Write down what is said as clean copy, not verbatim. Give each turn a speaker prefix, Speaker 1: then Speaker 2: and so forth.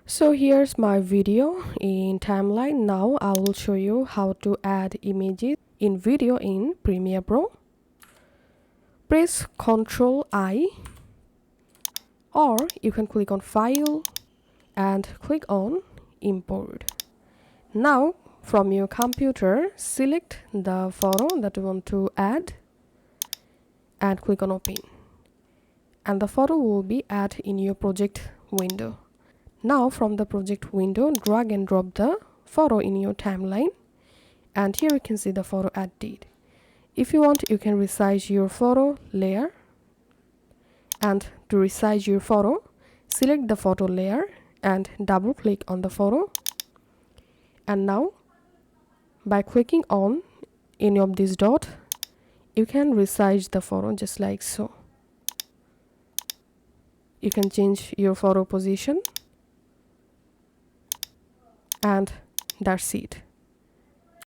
Speaker 1: So here's my video in timeline. Now I will show you how to add images in video in Premiere Pro. Press Ctrl I, or you can click on File and click on Import. Now from your computer, select the photo that you want to add and click on Open. And the photo will be added in your project window. Now from the project window, drag and drop the photo in your timeline, and here you can see the photo added. If you want, you can resize your photo layer, and to resize your photo, select the photo layer and double click on the photo. And now by clicking on any of these dots, you can resize the photo just like so. You can change your photo position, and that's it.